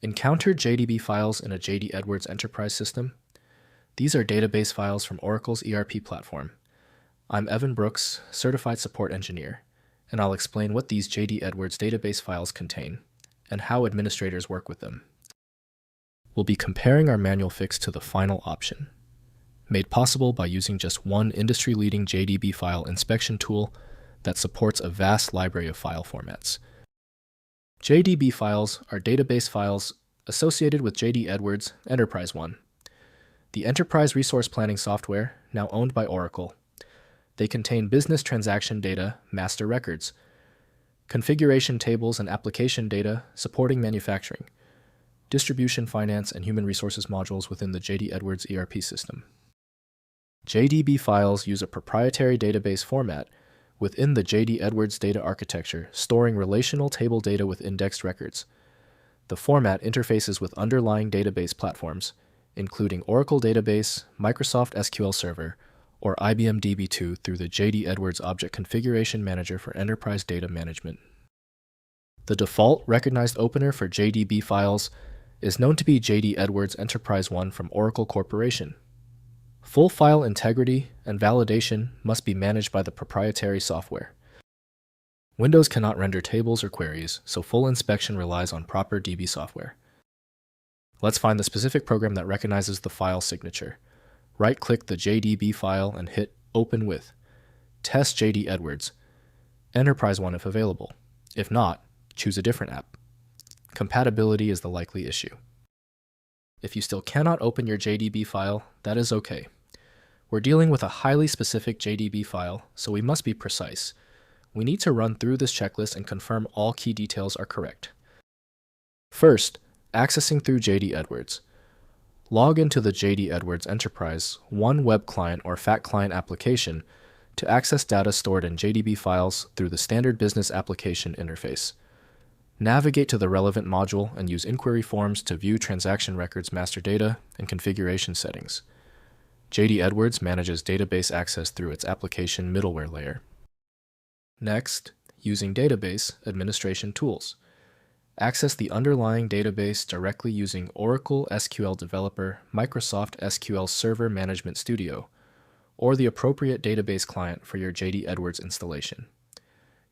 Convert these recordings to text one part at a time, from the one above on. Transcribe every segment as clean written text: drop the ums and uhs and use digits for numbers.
Encountered JDB files in a JD Edwards enterprise system? These are database files from Oracle's ERP platform. I'm Evan Brooks, Certified Support Engineer, and I'll explain what these JD Edwards database files contain and how administrators work with them. We'll be comparing our manual fix to the final option, made possible by using just one industry-leading JDB file inspection tool that supports a vast library of file formats. JDB files are database files associated with JD Edwards EnterpriseOne, the enterprise resource planning software now owned by Oracle. They contain business transaction data master records, configuration tables and application data supporting manufacturing, distribution, finance, and human resources modules within the JD Edwards ERP system. JDB files use a proprietary database format within the JD Edwards data architecture, storing relational table data with indexed records. The format interfaces with underlying database platforms, including Oracle Database, Microsoft SQL Server, or IBM DB2 through the JD Edwards Object Configuration Manager for enterprise data management. The default recognized opener for JDB files is known to be JD Edwards EnterpriseOne from Oracle Corporation. Full file integrity and validation must be managed by the proprietary software. Windows cannot render tables or queries, so full inspection relies on proper DB software. Let's find the specific program that recognizes the file signature. Right-click the JDB file and hit Open with. Test JD Edwards EnterpriseOne if available. If not, choose a different app. Compatibility is the likely issue. If you still cannot open your JDB file, that is okay. We're dealing with a highly specific JDB file, so we must be precise. We need to run through this checklist and confirm all key details are correct. First, accessing through JD Edwards. Log into the JD Edwards EnterpriseOne web client or FAT client application to access data stored in JDB files through the standard business application interface. Navigate to the relevant module and use inquiry forms to view transaction records, master data, and configuration settings. JD Edwards manages database access through its application middleware layer. Next, using database administration tools. Access the underlying database directly using Oracle SQL Developer, Microsoft SQL Server Management Studio, or the appropriate database client for your JD Edwards installation.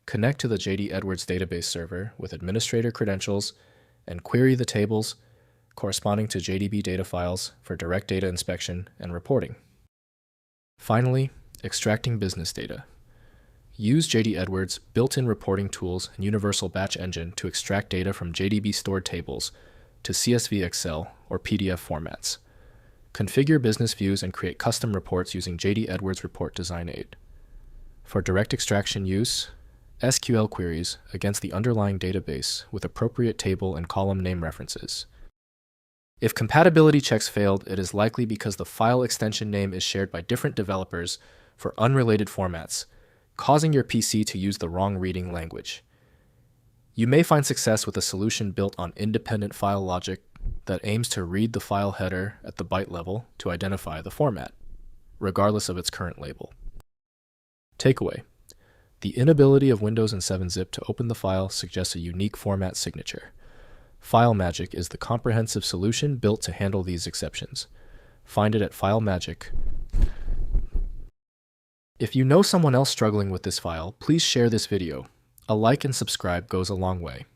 Connect to the JD Edwards database server with administrator credentials and query the tables corresponding to JDB data files for direct data inspection and reporting. Finally, extracting business data. Use JD Edwards' built-in reporting tools and universal batch engine to extract data from JDB stored tables to CSV Excel or PDF formats. Configure business views and create custom reports using JD Edwards Report Design Aid. For direct extraction use, SQL queries against the underlying database with appropriate table and column name references. If compatibility checks failed, it is likely because the file extension name is shared by different developers for unrelated formats, causing your PC to use the wrong reading language. You may find success with a solution built on independent file logic that aims to read the file header at the byte level to identify the format, regardless of its current label. Takeaway: the inability of Windows and 7-zip to open the file suggests a unique format signature. FileMagick is the comprehensive solution built to handle these exceptions. Find it at FileMagick. If you know someone else struggling with this file, please share this video. A like and subscribe goes a long way.